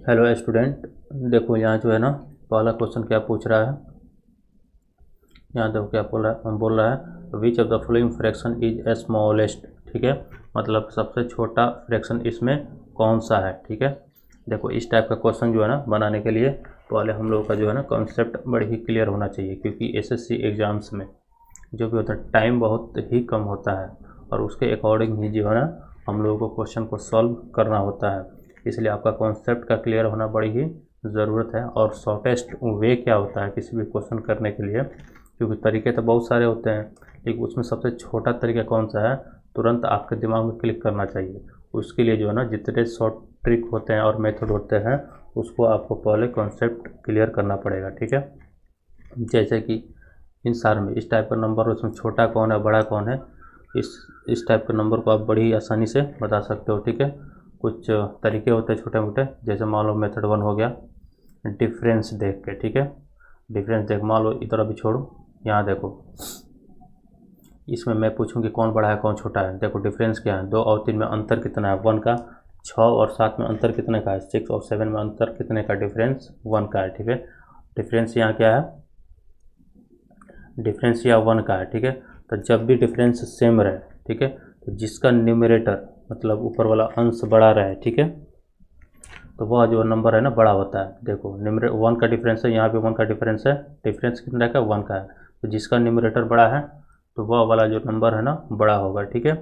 Hello student, देखो यहाँ जो है ना पहला क्वेश्चन क्या पूछ रहा है। यहाँ देखो क्या बोल रहा है which of the following fraction is a smallest. ठीक है, मतलब सबसे छोटा फ्रैक्शन इसमें कौन सा है। ठीक है, देखो इस टाइप का क्वेश्चन जो है ना बनाने के लिए पहले हम लोगों का जो है ना कॉन्सेप्ट बड़ी ही क्लियर होना चाहिए, क्योंकि एसएससी एग्ज़ाम्स में जो भी होता है टाइम बहुत ही कम होता है और उसके अकॉर्डिंग ही जो है ना हम लोगों को क्वेश्चन को सॉल्व करना होता है। इसलिए आपका कॉन्सेप्ट का क्लियर होना बड़ी ही ज़रूरत है। और शॉर्टेस्ट वे क्या होता है किसी भी क्वेश्चन करने के लिए, क्योंकि तरीके तो बहुत सारे होते हैं लेकिन उसमें सबसे छोटा तरीका कौन सा है तुरंत आपके दिमाग में क्लिक करना चाहिए। उसके लिए जो है ना जितने शॉर्ट ट्रिक होते हैं और मेथड होते हैं उसको आपको पहले कॉन्सेप्ट क्लियर करना पड़ेगा। ठीक है, जैसे कि इन सार में इस टाइप का नंबर उसमें छोटा कौन है बड़ा कौन है, इस टाइप के नंबर को आप बड़ी ही आसानी से बता सकते हो। ठीक है, कुछ तरीके होते हैं छोटे मोटे, जैसे मान लो मेथड 1 हो गया डिफरेंस देख के। ठीक है, डिफरेंस देख, मान लो इधर अभी छोड़ो, यहाँ देखो इसमें मैं पूछूं कि कौन बड़ा है कौन छोटा है। देखो डिफरेंस क्या है, 2 और 3 में अंतर कितना है 1 का, 6 और 7 में अंतर कितने का है 6 और 7 में अंतर कितने का डिफरेंस 1 का है। ठीक है, डिफरेंस यहाँ क्या है, डिफरेंस या 1 का है। ठीक है, तो जब भी डिफरेंस सेम रहे, ठीक है, तो जिसका न्यूमरेटर मतलब ऊपर वाला अंश बड़ा रहे, ठीक है, तो वह जो नंबर है ना बड़ा होता है। देखो न्यूमरे 1 का डिफरेंस है, यहाँ पे 1 का डिफरेंस है, डिफरेंस कितना का 1 का है, तो जिसका न्यूमरेटर बड़ा है तो वह वाला जो नंबर है ना बड़ा होगा। ठीक है,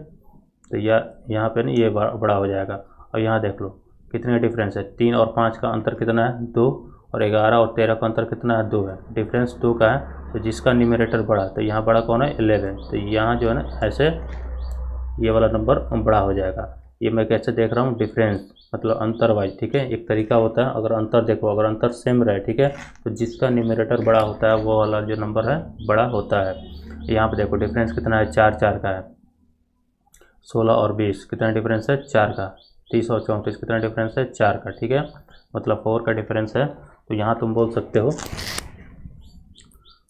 तो यहाँ पे ना ये बड़ा हो जाएगा। और यहाँ देख लो कितने डिफरेंस है, 3 और 5 का अंतर कितना है 2, और 11 और 13 का अंतर कितना है 2 है, डिफरेंस 2 का है। तो जिसका न्यूमरेटर बड़ा, तो यहाँ बड़ा कौन है 11, तो यहाँ जो है ना ऐसे ये वाला नंबर बड़ा हो जाएगा। ये मैं कैसे देख रहा हूँ, डिफरेंस मतलब अंतर वाइज। ठीक है, एक तरीका होता है अगर अंतर देखो, अगर अंतर सेम रहे, ठीक है, तो जिसका न्यूमरेटर बड़ा होता है वो वाला जो नंबर है बड़ा होता है। यहाँ पे देखो डिफरेंस कितना है 4 4 का है, 16 और 20 कितना डिफरेंस है 4 का, 30 और 34 कितना डिफरेंस है 4 का। ठीक है, मतलब 4 का डिफरेंस है। तो यहाँ तुम बोल सकते हो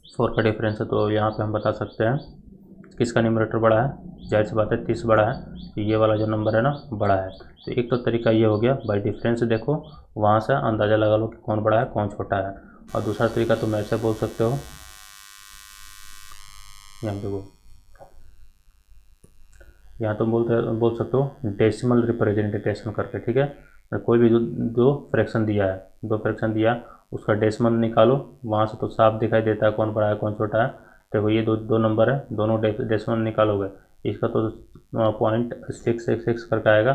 4 का डिफरेंस है, तो यहाँ पे हम बता सकते हैं किसका न्यूमरेटर बड़ा है, जाहिर सी बात है 30 बड़ा है, तो ये वाला जो नंबर है ना बड़ा है। तो एक तो तरीका ये हो गया भाई डिफरेंस देखो, वहाँ से अंदाज़ा लगा लो कि कौन बड़ा है कौन छोटा है। और दूसरा तरीका तुम ऐसे बोल सकते हो, यहाँ देखो यहाँ तुम बोल सकते हो डेसिमल रिप्रेजेंटेशन करके। ठीक है, तो कोई भी दो फ्रैक्शन दिया है, दो फ्रैक्शन दिया उसका डेसिमल निकालो, वहाँ से तो साफ दिखाई देता है कौन बड़ा है कौन छोटा है। देखो ये दो नंबर है, दोनों डेसिमल निकालोगे, इसका तो 0.666 करके आएगा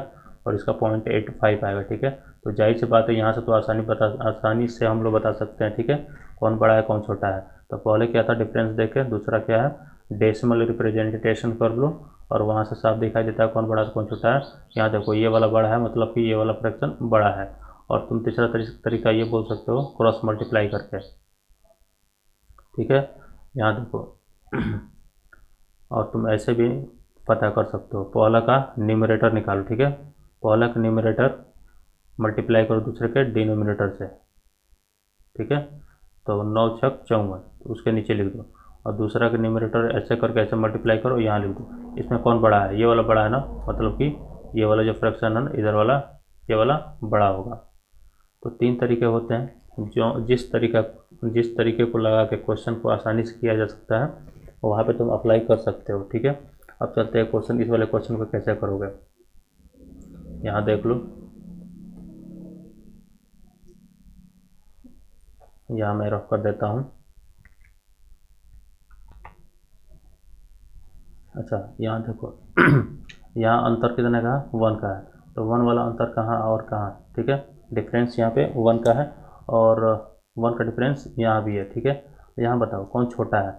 और इसका 0.85 आएगा। ठीक है, तो जाहिर सी बात है यहाँ से तो आसानी से हम लोग बता सकते हैं, ठीक है, कौन बड़ा है कौन छोटा है। तो पहले क्या था डिफरेंस देखे, दूसरा क्या है डेसिमल रिप्रेजेंटेशन कर लो और वहाँ से साफ दिखाई देता है कौन बड़ा है कौन छोटा है। यहाँ देखो ये वाला बड़ा है मतलब कि ये वाला फ्रैक्शन बड़ा है। और तुम तीसरा तरीका ये बोल सकते हो क्रॉस मल्टीप्लाई करके। ठीक है, यहाँ देखो और तुम ऐसे भी पता कर सकते हो, पहला का न्यूमरेटर निकालो। ठीक है, पहला का न्यूमरेटर मल्टीप्लाई करो दूसरे के डिनोमिनेटर से। ठीक है, तो 9 छक 54, तो उसके नीचे लिख दो, और दूसरा का न्यूमरेटर ऐसे करके ऐसे मल्टीप्लाई करो, यहाँ लिख दो। इसमें कौन बड़ा है, ये वाला बड़ा है ना, मतलब कि ये वाला जो फ्रैक्शन है ना इधर वाला ये वाला बड़ा होगा। तो 3 तरीके होते हैं, जो जिस तरीके को लगा के क्वेश्चन को आसानी से किया जा सकता है वहाँ पे तुम अप्लाई कर सकते हो। ठीक है, अब चलते हैं क्वेश्चन, इस वाले क्वेश्चन को कैसे करोगे, यहाँ देख लो, यहाँ मैं रफ कर देता हूँ। अच्छा यहाँ देखो यहाँ अंतर कितने का है 1 का है, तो 1 वाला अंतर कहाँ और कहाँ, ठीक है, डिफरेंस यहाँ पे 1 का है और 1 का डिफरेंस यहाँ भी है। ठीक है, तो यहाँ बताओ कौन छोटा है,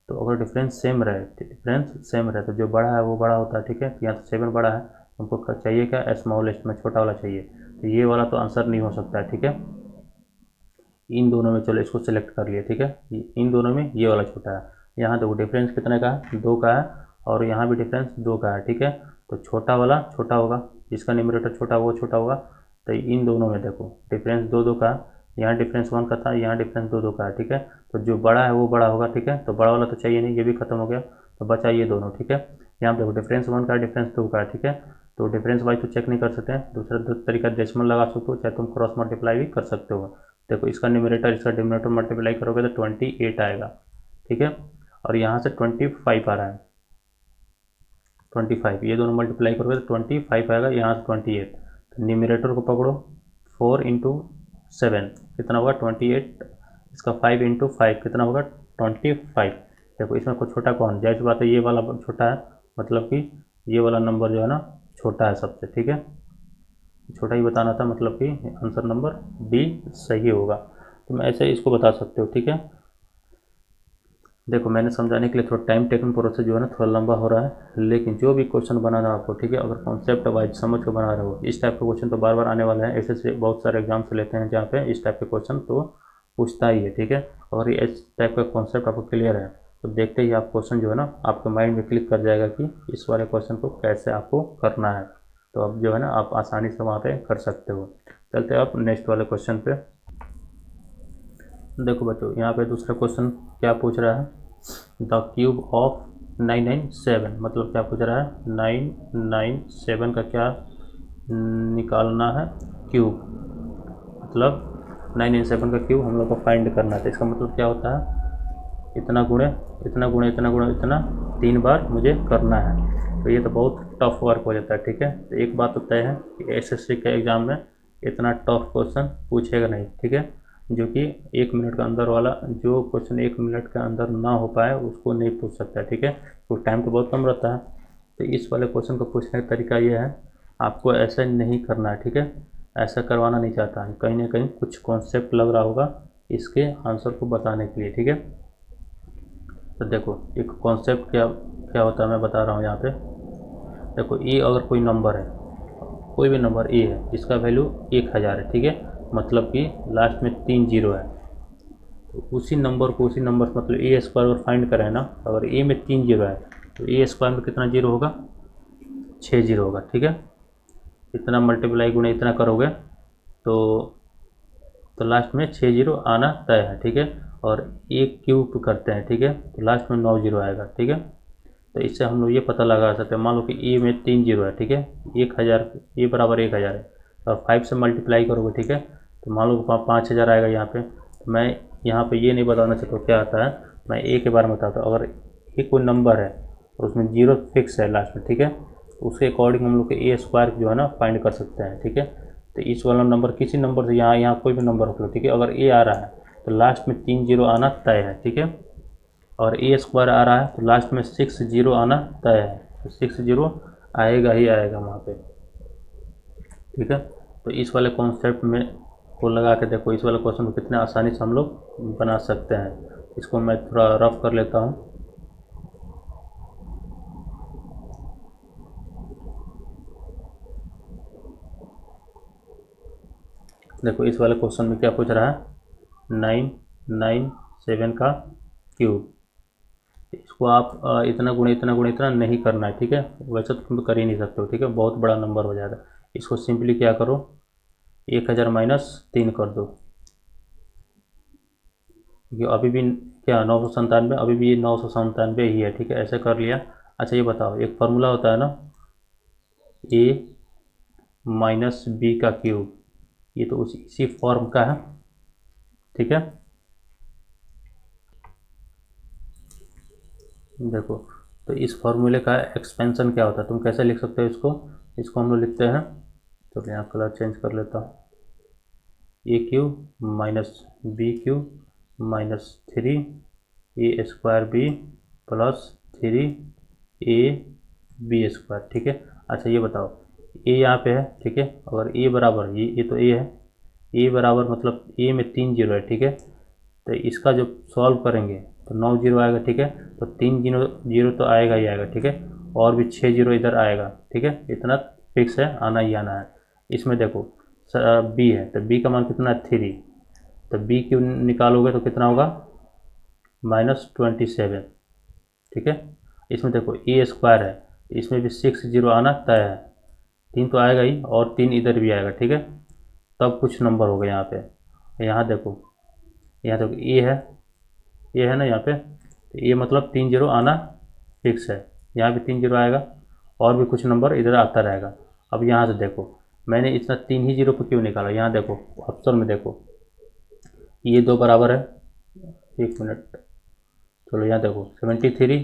तो अगर डिफरेंस सेम रहे तो जो बड़ा है वो बड़ा होता है। ठीक है, तो यहाँ तो 7 बड़ा है, हमको चाहिए क्या स्मॉलेस्ट में छोटा वाला चाहिए, तो ये वाला तो आंसर नहीं हो सकता है। ठीक है, इन दोनों में चलो इसको सिलेक्ट कर लिया। ठीक है, इन दोनों में ये वाला छोटा है। यहाँ देखो डिफरेंस कितने का है 2 का है और यहाँ भी डिफरेंस 2 का है। ठीक है, तो छोटा वाला छोटा होगा, जिसका न्यूमरेटर छोटा वो छोटा होगा। तो इन दोनों में देखो डिफरेंस 2 2 का है, यहाँ डिफरेंस 1 का था, यहाँ डिफरेंस 2 2 का है। ठीक है, तो जो बड़ा है वो बड़ा होगा। ठीक है, तो बड़ा वाला तो चाहिए नहीं, ये भी खत्म हो गया, तो बचा ये दोनों। ठीक है, यहाँ देखो डिफरेंस 1 का है डिफरेंस 2 का है। ठीक है, तो डिफरेंस वाइज तो चेक नहीं कर सकते हैं। दूसरा तरीका डेसिमल लगा सकते हो, चाहे तुम क्रॉस मल्टीप्लाई भी कर सकते हो। देखो इसका न्यूमरेटर इसका डिनोमिनेटर मल्टीप्लाई करोगे तो 28 आएगा, ठीक है। और यहाँ से 25 आ रहा है, 25 ये दोनों मल्टीप्लाई करोगे तो 25 आएगा, यहाँ से 28। तो न्यूमरेटर को पकड़ो, 4 इंटू 7 कितना होगा 28, इसका 5 इंटू 5 कितना होगा 25। देखो इसमें कोई छोटा कौन, जैसी बात है ये वाला छोटा है, मतलब कि ये वाला नंबर जो है ना छोटा है सबसे, ठीक है। छोटा ही बताना था, मतलब कि आंसर नंबर डी सही होगा। तो मैं ऐसे ही इसको बता सकते हो, ठीक है। देखो मैंने समझाने के लिए थोड़ा टाइम टेकन प्रोसेस जो है ना थोड़ा लंबा हो रहा है, लेकिन जो भी क्वेश्चन बनाना आपको, ठीक है, अगर कॉन्सेप्ट वाइज समझ कर बना रहे हो, इस टाइप के क्वेश्चन तो बार बार आने वाले हैं। ऐसे से बहुत सारे एग्जाम्स लेते हैं जहाँ पे इस टाइप के क्वेश्चन तो पूछता ही है, ठीक है। और ये इस टाइप का कॉन्सेप्ट आपको क्लियर है तो देखते ही आप क्वेश्चन जो है ना आपके माइंड में क्लिक कर जाएगा कि इस वाले क्वेश्चन को कैसे आपको करना है। तो अब जो है ना आप आसानी से वहाँ पे कर सकते हो। चलते हैं आप नेक्स्ट वाले क्वेश्चन पे। देखो बच्चों यहाँ पे दूसरा क्वेश्चन क्या पूछ रहा है, द क्यूब ऑफ 997, मतलब क्या पूछ रहा है 997 का क्या निकालना है क्यूब, मतलब 997 का क्यूब हम लोग को फाइंड करना है। तो इसका मतलब क्या होता है, इतना गुणे इतना गुणे इतना गुणे इतना 3 बार मुझे करना है। तो ये तो बहुत टफ वर्क हो जाता है, ठीक है। तो एक बात तो तय है कि एसएससी के एग्ज़ाम में इतना टफ क्वेश्चन पूछेगा नहीं, ठीक है। जो कि 1 मिनट के अंदर वाला, जो क्वेश्चन 1 मिनट के अंदर ना हो पाए उसको नहीं पूछ सकता है, ठीक है। तो टाइम तो बहुत कम रहता है। तो इस वाले क्वेश्चन को पूछने का तरीका ये है, आपको ऐसा नहीं करना है, ठीक है। ऐसा करवाना नहीं चाहता है, कहीं ना कहीं कुछ कॉन्सेप्ट लग रहा होगा इसके आंसर को बताने के लिए, ठीक है। तो देखो एक कॉन्सेप्ट क्या क्या होता है मैं बता रहा हूँ यहाँ पे। देखो ए अगर कोई नंबर है, कोई भी नंबर ए है जिसका वैल्यू 1000 है, ठीक है, मतलब कि लास्ट में 3 जीरो है। तो उसी नंबर को उसी नंबर से मतलब ए स्क्वायर अगर फाइंड करें ना, अगर ए में 3 जीरो है तो ए स्क्वायर में कितना जीरो होगा 6 जीरो होगा, ठीक है। इतना मल्टीप्लाई गुणे इतना करोगे तो लास्ट में 6 जीरो आना तय है, ठीक है। और एक क्यूब करते हैं, ठीक है, तो लास्ट में 9 जीरो आएगा, ठीक है। तो इससे हम लोग ये पता लगा सकते हैं, मान लो कि ए में 3 जीरो है, ठीक है, 1000 ए बराबर 1000 है, और 5 से मल्टीप्लाई करोगे, ठीक है, तो मान लो 5000 आएगा यहाँ पे। तो मैं यहाँ पे ये नहीं बताना चाहता क्या आता है, मैं ए के बारे में बताता हूँ। अगर ए कोई नंबर है और उसमें जीरो फिक्स है लास्ट में, ठीक है, तो उसके अकॉर्डिंग हम लोग ए स्क्वायर जो है ना फाइंड कर सकते हैं, ठीक है। तो इस वाला नंबर किसी नंबर से यहाँ कोई भी नंबर हो, ठीक है, अगर ए आ रहा है तो लास्ट में 3 जीरो आना तय है, ठीक है। और ए स्क्वायर आ रहा है तो लास्ट में 6 जीरो आना तय है, तो 6 जीरो आएगा ही आएगा वहाँ पे, ठीक है। तो इस वाले कॉन्सेप्ट में को लगा के देखो, इस वाले क्वेश्चन को कितने आसानी से हम लोग बना सकते हैं। इसको मैं थोड़ा रफ कर लेता हूँ। देखो इस वाले क्वेश्चन में क्या पूछ रहा है 997 का क्यूब। इसको आप इतना गुणे इतना गुणे इतना नहीं करना है, ठीक है, वैसे तो तुम तो कर ही नहीं सकते हो, ठीक है, बहुत बड़ा नंबर हो जाएगा। इसको सिंपली क्या करो 1000 माइनस 3 कर दो, क्योंकि अभी भी क्या 997, अभी भी 997 ही है, ठीक है, ऐसे कर लिया। अच्छा ये बताओ एक फार्मूला होता है ना ए माइनस बी का क्यूब, ये तो इसी फॉर्म का है, ठीक है। देखो तो इस फॉर्मूले का एक्सपेंशन क्या होता है, तुम कैसे लिख सकते हो इसको, इसको हम लोग लिखते हैं, तो यहाँ कलर चेंज कर लेता हूँ, A cube minus B cube minus 3 A square B plus 3 A B square, ठीक है। अच्छा ये बताओ ए यहाँ पे है, ठीक है, अगर ए बराबर ये तो ए है, ए बराबर मतलब ए में 3 जीरो है, ठीक है। तो इसका जो सॉल्व करेंगे तो 9 जीरो आएगा, ठीक है, तो 3 जीरो जीरो तो आएगा ही आएगा, ठीक है, और भी 6 जीरो इधर आएगा, ठीक है, इतना फिक्स है, आना ही आना है। इसमें देखो बी है तो बी का मान कितना है 3, तो बी क्यों निकालोगे तो कितना होगा -27, ठीक है। इसमें देखो ए स्क्वायर है, इसमें भी 6 जीरो आना तय है, 3 तो आएगा ही और 3 इधर भी आएगा, ठीक है, तब कुछ नंबर होगा यहाँ पे। यहाँ देखो ये है ना यहाँ पे, तो ये मतलब 3 जीरो आना फिक्स है, यहाँ भी 3 जीरो आएगा और भी कुछ नंबर इधर आता रहेगा। अब यहाँ से देखो मैंने इतना 3 ही जीरो पर क्यों निकाला, यहाँ देखो ऑप्शन में देखो ये दो बराबर है, 1 मिनट, चलो यहाँ देखो 73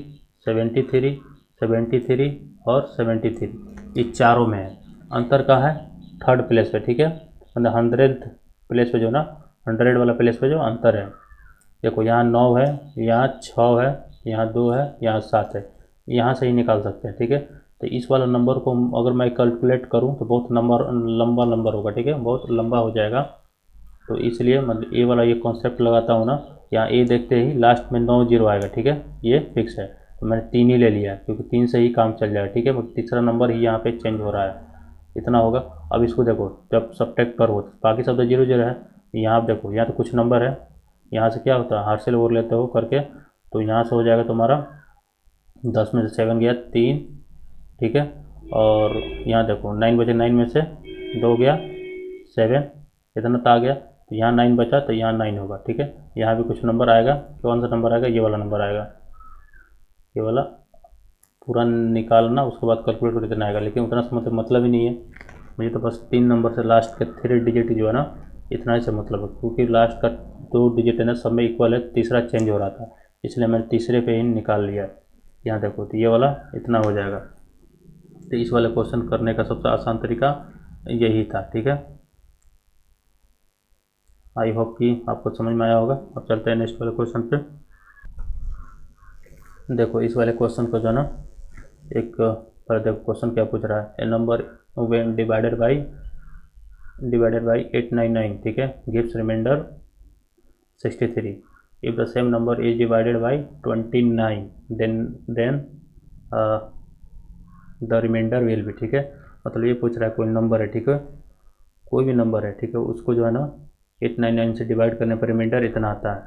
73 73 और 73, ये चारों में है, अंतर कहाँ है, थर्ड प्लेस पे, ठीक है, मतलब 100th प्लेस पे जो ना 100 वाला प्लेस पे जो अंतर है, देखो यहाँ 9 है, यहाँ 6 है, यहाँ 2 है, यहाँ 7 है, यहाँ से ही निकाल सकते हैं, ठीक है। तो इस वाला नंबर को अगर मैं कैलकुलेट करूँ तो बहुत लंबा नंबर होगा, ठीक है, बहुत लंबा हो जाएगा। तो इसलिए मतलब ए वाला ये कॉन्सेप्ट लगाता हूँ ना, यहाँ ए देखते ही लास्ट में 9 जीरो आएगा, ठीक है, ये फिक्स है, तो मैंने 3 ही ले लिया क्योंकि 3 से ही काम चल जाएगा, ठीक है, तीसरा नंबर ही यहाँ पे चेंज हो रहा है, इतना होगा। अब इसको देखो जब सब्ट्रैक्ट करो बाकी सब तो जीरो जीरो है, यहाँ आप देखो यहाँ तो कुछ नंबर है, यहाँ से क्या होता है हार्सेल ओवर लेते हो करके, तो यहाँ से हो जाएगा तुम्हारा 10 में से 7 गया 3, ठीक है, और यहाँ देखो 9 बचे, 9 में से 2 गया 7, इतना तो आ गया, तो यहाँ 9 बचा तो यहाँ 9 होगा, ठीक है। यहाँ भी कुछ नंबर आएगा, कौन सा नंबर आएगा, ये वाला नंबर आएगा, ये वाला पूरा निकालना, उसके बाद कैलकुलेट कर कितना आएगा, लेकिन उतना से मतलब ही नहीं है मुझे, तो बस 3 नंबर से लास्ट के 3 डिजिट जो है ना इतना ही से मतलब है, क्योंकि लास्ट का 2 डिजिट है ना सब में इक्वल है, तीसरा चेंज हो रहा था, इसलिए मैंने तीसरे पे ही निकाल लिया। यहाँ देखो तो ये वाला इतना हो जाएगा, तो इस वाले क्वेश्चन करने का सबसे आसान तरीका यही था, ठीक है। आई होप कि आपको समझ में आया होगा। अब चलते हैं नेक्स्ट वाले क्वेश्चन पे। देखो इस वाले क्वेश्चन को जो है ना एक पर देखो क्वेश्चन क्या पूछ रहा है, ए नंबर व्हेन डिवाइडेड बाई 899, ठीक है, gives reminder 63, if the same number is divided by 29 then the remainder will be, ठीक है, मतलब ये पूछ रहा है कोई नंबर है, ठीक है, कोई भी नंबर है, ठीक है, उसको जो है ना 899 से डिवाइड करने पर रिमाइंडर इतना आता है,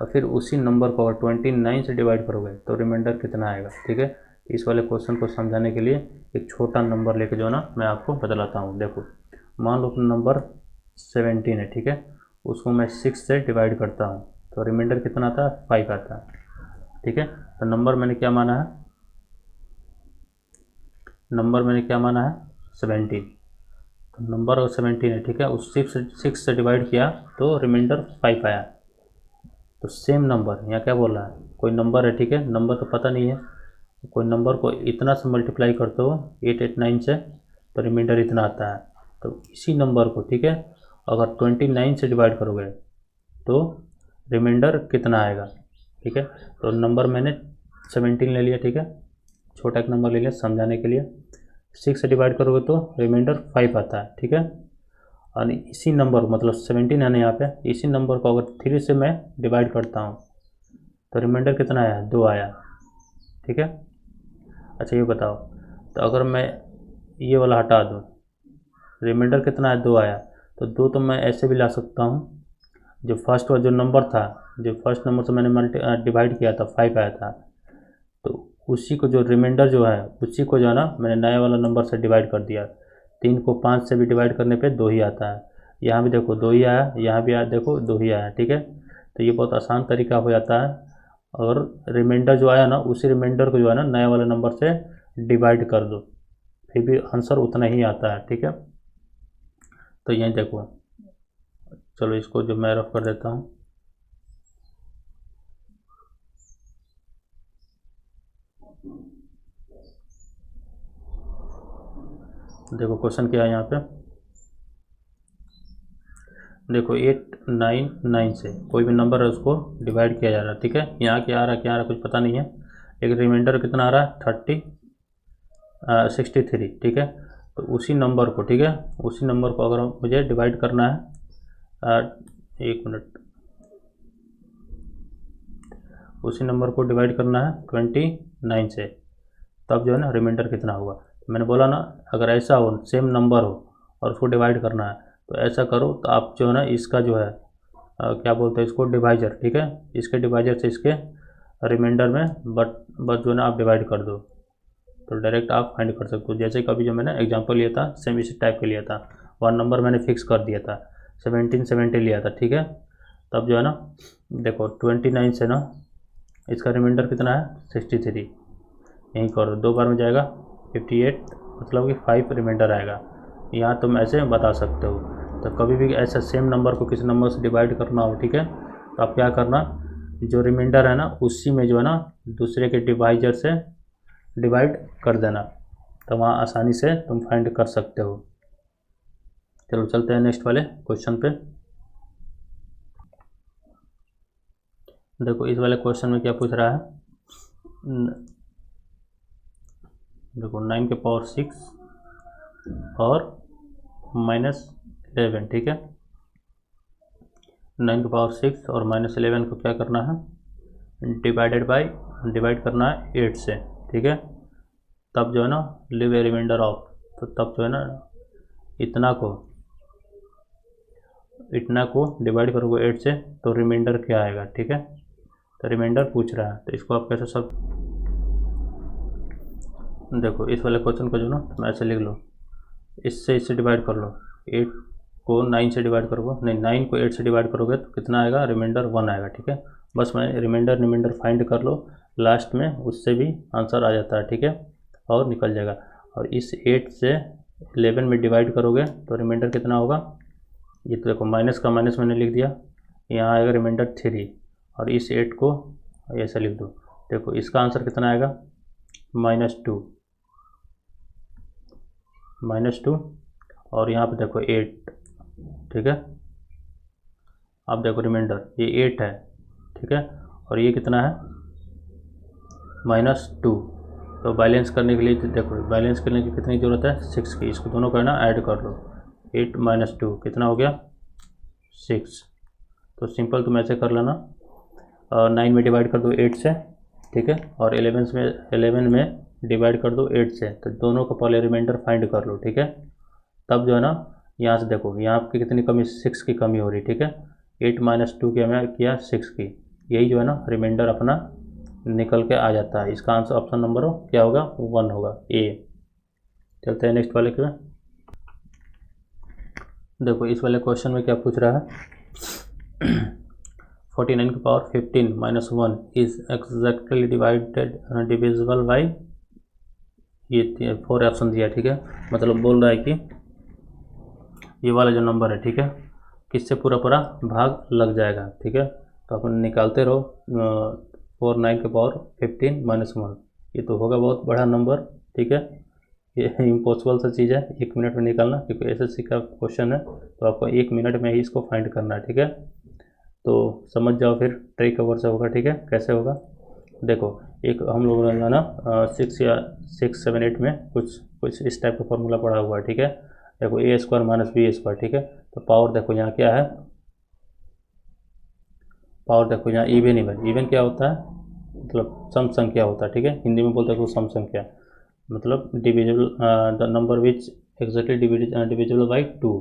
और फिर उसी नंबर को अगर 29 से डिवाइड करोगे तो रिमाइंडर कितना आएगा, ठीक है। इस वाले क्वेश्चन को समझाने के लिए एक छोटा नंबर लेके जो है ना मैं आपको बतलाता हूँ। देखो मान लो नंबर 17 है, ठीक है, उसको मैं 6 से डिवाइड करता हूँ तो रिमाइंडर कितना आता है, 5 आता है, ठीक है। तो नंबर मैंने क्या माना है, नंबर मैंने क्या माना है 17, तो नंबर और 17 है, ठीक है, उस 6 से डिवाइड किया तो रिमाइंडर 5 आया। तो सेम नंबर यहाँ क्या बोल रहा है, कोई नंबर है, ठीक है, नंबर तो पता नहीं है, कोई नंबर को इतना से मल्टीप्लाई करते हो 889 से तो रिमाइंडर इतना आता है, तो इसी नंबर को, ठीक है, अगर 29 से डिवाइड करोगे तो रिमाइंडर कितना आएगा, ठीक है। तो नंबर मैंने 17 ले लिया, ठीक है, छोटा एक नंबर ले लिया समझाने के लिए, 6 से डिवाइड करोगे तो रिमाइंडर 5 आता है, ठीक है, और इसी नंबर को मतलब 17 है ना यहाँ पे, इसी नंबर को अगर 3 से मैं डिवाइड करता हूँ तो रिमाइंडर कितना आया, 2 आया, ठीक है। अच्छा ये बताओ, तो अगर मैं ये वाला हटा दूँ रिमाइंडर कितना है, 2 आया, तो 2 तो मैं ऐसे भी ला सकता हूँ, जो फर्स्ट वाला जो नंबर था, जो फर्स्ट नंबर से मैंने डिवाइड किया था 5 आया था, तो उसी को जो रिमाइंडर जो है उसी को जो है ना मैंने नया वाला नंबर से डिवाइड कर दिया, 3 को 5 से भी डिवाइड करने पे 2 ही आता है, यहाँ भी देखो 2 ही आया, यहाँ भी आया देखो 2 ही आया, ठीक है। तो ये बहुत आसान तरीका हो जाता है, और रिमाइंडर जो आया ना उसी रिमाइंडर को जो है ना नया वाले नंबर से डिवाइड कर दो फिर भी आंसर उतना ही आता है, ठीक है। तो यहीं देखो, चलो इसको जो मैं रफ कर देता हूँ, देखो क्वेश्चन क्या है यहाँ पे, देखो 899 से कोई भी नंबर है उसको डिवाइड किया जा रहा है, ठीक है, यहाँ क्या आ रहा है क्या आ रहा है कुछ पता नहीं है, लेकिन रिमाइंडर कितना आ रहा है 63, ठीक है। तो उसी नंबर को, ठीक है, उसी नंबर को अगर मुझे डिवाइड करना है 1 मिनट, उसी नंबर को डिवाइड करना है 29 से, तब जो है ना रिमाइंडर कितना होगा। मैंने बोला ना अगर ऐसा हो सेम नंबर हो और उसको डिवाइड करना है तो ऐसा करो, तो आप जो है ना इसका जो है क्या बोलते हैं इसको, डिवाइजर, ठीक है, इसके डिवाइजर से इसके रिमाइंडर में बट जो है ना आप डिवाइड कर दो, तो डायरेक्ट आप फाइंड कर सकते हो। जैसे कभी जो मैंने एग्जांपल लिया था सेम इसी टाइप के लिया था, वन नंबर मैंने फिक्स कर दिया था 1770 लिया था, ठीक है, तब जो है ना देखो 29 से ना इसका रिमाइंडर कितना है 63, यहीं कर दो, 2 बार में जाएगा 58 मतलब कि 5 रिमाइंडर आएगा। यहाँ तुम ऐसे बता सकते हो। तो कभी भी ऐसा सेम नंबर को किसी नंबर से डिवाइड करना हो, ठीक है, तो आप क्या करना, जो रिमाइंडर है ना उसी में जो है ना दूसरे के डिवाइजर से डिवाइड कर देना, तो वहाँ आसानी से तुम फाइंड कर सकते हो। चलो चलते हैं नेक्स्ट वाले क्वेश्चन पे। देखो इस वाले क्वेश्चन में क्या पूछ रहा है, देखो 9 के पावर 6 और -11, ठीक है। 9 के पावर 6 और -11 को क्या करना है, डिवाइड करना है 8 से, ठीक है। तब जो है ना लिव ए रिमाइंडर ऑफ, तो तब जो है ना इतना को डिवाइड करोगे 8 से तो रिमाइंडर क्या आएगा, ठीक है। तो रिमाइंडर पूछ रहा है, तो इसको आप कैसे सब, देखो इस वाले क्वेश्चन को जो ना तुम ऐसे लिख लो, इससे डिवाइड कर लो, 8 को 9 से डिवाइड करोगे, नहीं 9 को 8 से डिवाइड करोगे तो कितना आएगा, रिमाइंडर 1 आएगा, ठीक है। बस मैं रिमाइंडर फाइंड कर लो, लास्ट में उससे भी आंसर आ जाता है, ठीक है, और निकल जाएगा। और इस 8 से 11 में डिवाइड करोगे तो रिमाइंडर कितना होगा, ये तो देखो माइनस का माइनस मैंने लिख दिया, यहाँ आएगा रिमाइंडर 3, और इस 8 को ऐसा लिख दो। देखो इसका आंसर कितना आएगा, -2, और यहाँ पे देखो 8, ठीक है। अब देखो रिमाइंडर ये 8 है, ठीक है, और ये कितना है, -2। तो बैलेंस करने के लिए देखो, बैलेंस करने की कितनी ज़रूरत है, 6 की। इसको दोनों का ना ऐड कर लो, 8 - 2 कितना हो गया, 6। तो सिंपल तुम ऐसे कर लेना, 9 में डिवाइड कर दो 8 से, ठीक है, और 11 में डिवाइड कर दो 8 से, तो दोनों का पहले रिमाइंडर फाइंड कर लो, ठीक है। तब जो है ना यहाँ से देखो, यहाँ पे कितनी कमी, 6 की कमी हो रही, ठीक है। 8 - 2 किया 6 की, यही जो है ना रिमाइंडर अपना निकल के आ जाता है। इसका आंसर ऑप्शन नंबर क्या होगा, 1 होगा, ए। चलते हैं नेक्स्ट वाले के। देखो इस वाले क्वेश्चन में क्या पूछ रहा है, 49 की power 15 - 1 is exactly divisible by, ये 4 ऑप्शन दिया, ठीक है। मतलब बोल रहा है कि ये वाला जो नंबर है, ठीक है, किससे पूरा भाग लग जाएगा, ठीक है। तो अपन निकालते रहो, 49 के पावर 15 - 1, ये तो होगा बहुत बड़ा नंबर, ठीक है। ये इम्पॉसिबल सा चीज़ है 1 मिनट में निकालना, क्योंकि एसएससी का क्वेश्चन है, तो आपको 1 मिनट में ही इसको फाइंड करना है, ठीक है। तो समझ जाओ फिर ट्रिक कवर से होगा, ठीक है, कैसे होगा। देखो एक हम लोगों ने ना 6 या 6, 7, 8 में कुछ इस टाइप का फॉर्मूला पढ़ा हुआ है, ठीक है। देखो a² - b², ठीक है। तो पावर देखो यहाँ क्या है, पावर देखो यहाँ इवन क्या होता है, मतलब सम संख्या होता है, ठीक है। हिंदी में बोलते हैं सम संख्या, मतलब divisible the number which exactly divisible by 2,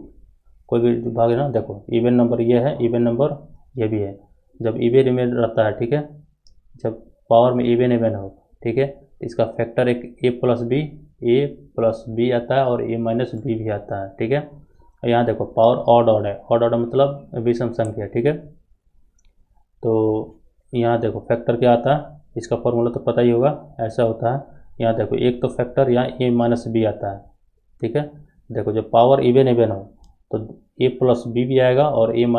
कोई भी भाग है ना, देखो इवन नंबर ये है, इवन नंबर ये भी है। जब इवन इवन रहता है, ठीक है, जब पावर में इवन हो, ठीक है, तो इसका फैक्टर एक a + b आता है, और a - b भी आता है, ठीक है। यहाँ देखो पावर ऑड है, ऑड मतलब विषम संख्या, ठीक है। तो यहाँ देखो फैक्टर क्या आता है, इसका फॉर्मूला तो पता ही होगा, ऐसा होता है। यहाँ देखो एक तो फैक्टर यहाँ a - b आता है, ठीक है। देखो जब पावर इवन हो तो a + b भी आएगा और a -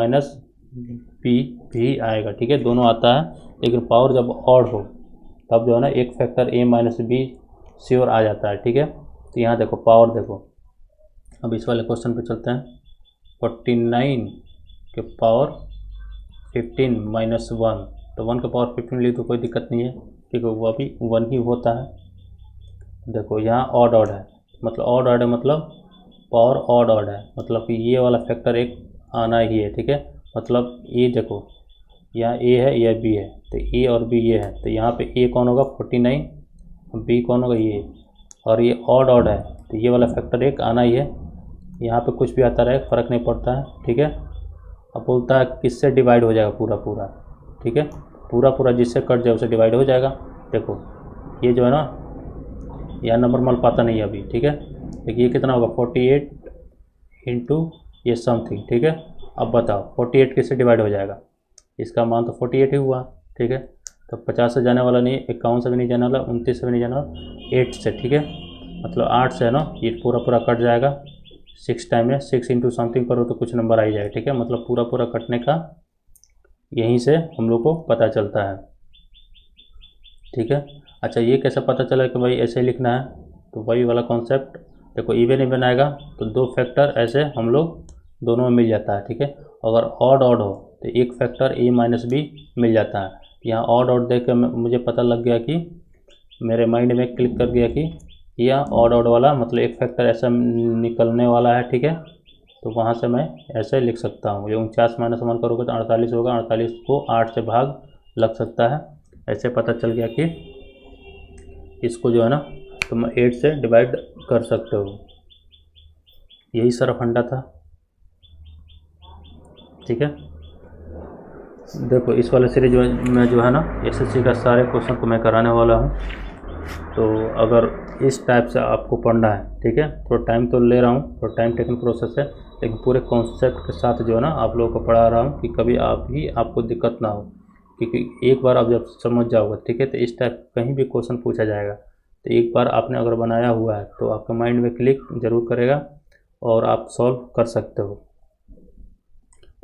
b भी आएगा, ठीक है, दोनों आता है। लेकिन पावर जब ऑड हो तब जो है ना एक फैक्टर a - b श्योर आ जाता है, ठीक है। तो यहाँ देखो पावर देखो, अब इस वाले क्वेश्चन पे चलते हैं। 49 के पावर 15 - 1, तो 1 के पावर 15 लिए तो कोई दिक्कत नहीं है, क्योंकि वो अभी 1 ही होता है। देखो यहाँ ऑड है, मतलब ऑड है मतलब पावर ऑड है, मतलब कि ये वाला फैक्टर एक आना ही है, ठीक है। मतलब ये देखो यहाँ a है, यह b है, तो a और b ये है, तो यहाँ पे a कौन होगा 49, b कौन होगा ये, और ये ऑड है, तो ये वाला फैक्टर एक आना ही है। यहाँ पे कुछ भी आता रहे फ़र्क नहीं पड़ता है, ठीक है। अब बोलता है किससे डिवाइड हो जाएगा पूरा, ठीक है, पूरा जिससे कट जाए उसे डिवाइड हो जाएगा। देखो ये जो है ना यह नंबर मल पाता नहीं है अभी, ठीक है। देखिए ये कितना होगा 48 इंटू ये समथिंग, ठीक है। अब बताओ 48 किससे डिवाइड हो जाएगा, इसका मान तो 48 ही हुआ, ठीक है। तो 50 से जाने वाला नहीं, 51 से भी नहीं जाने वाला, 29 से भी नहीं जाने वाला, 8 से, ठीक है। मतलब 8 से है ना ये पूरा पूरा कट जाएगा, 6 टाइम में 6 इंटू समथिंग करो तो कुछ नंबर आ ही जाएगा, ठीक है। मतलब पूरा पूरा कटने का यहीं से हम लोग को पता चलता है, ठीक है। अच्छा ये कैसे पता चला कि भाई ऐसे लिखना है, तो वही वाला कॉन्सेप्ट देखो, इवन इवन आएगा तो 2 फैक्टर ऐसे हम लोग दोनों में मिल जाता है, ठीक है। अगर ऑड ऑड हो तो 1 फैक्टर a माइनस बी मिल जाता है। यहाँ ऑड ऑड देख के मुझे पता लग गया कि मेरे माइंड में क्लिक कर गया कि यह ऑड ऑड वाला मतलब 1 फैक्टर ऐसा निकलने वाला है, ठीक है। तो वहाँ से मैं ऐसे लिख सकता हूँ, ये 49 माइनस 1 करोगे तो 48 होगा, 48 को 8 से भाग लग सकता है। ऐसे पता चल गया कि इसको जो है ना तुम 8 से डिवाइड कर सकते हो। यही सारा फंडा था, ठीक है। देखो इस वाले सीरीज में जो है ना एसएससी का सारे क्वेश्चन को मैं कराने वाला हूँ। तो अगर इस टाइप से आपको पढ़ना है, ठीक है, थोड़ा टाइम तो ले रहा हूँ, थोड़ा टाइम टेकिंग प्रोसेस है, लेकिन पूरे कॉन्सेप्ट के साथ जो है ना आप लोगों को पढ़ा रहा हूँ कि कभी आपको दिक्कत ना हो, क्योंकि एक बार आप जब समझ जाओगे, ठीक है, तो इस टाइप कहीं भी क्वेश्चन पूछा जाएगा तो एक बार आपने अगर बनाया हुआ है तो आपके माइंड में क्लिक ज़रूर करेगा और आप सॉल्व कर सकते हो।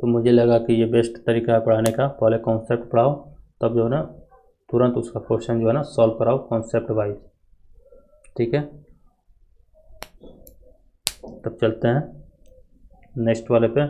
तो मुझे लगा कि ये बेस्ट तरीका है पढ़ाने का, पहले कॉन्सेप्ट पढ़ाओ, तब जो है ना तुरंत उसका क्वेश्चन जो है ना सॉल्व कराओ कॉन्सेप्ट वाइज, ठीक है। तब चलते हैं नेक्स्ट वाले पे।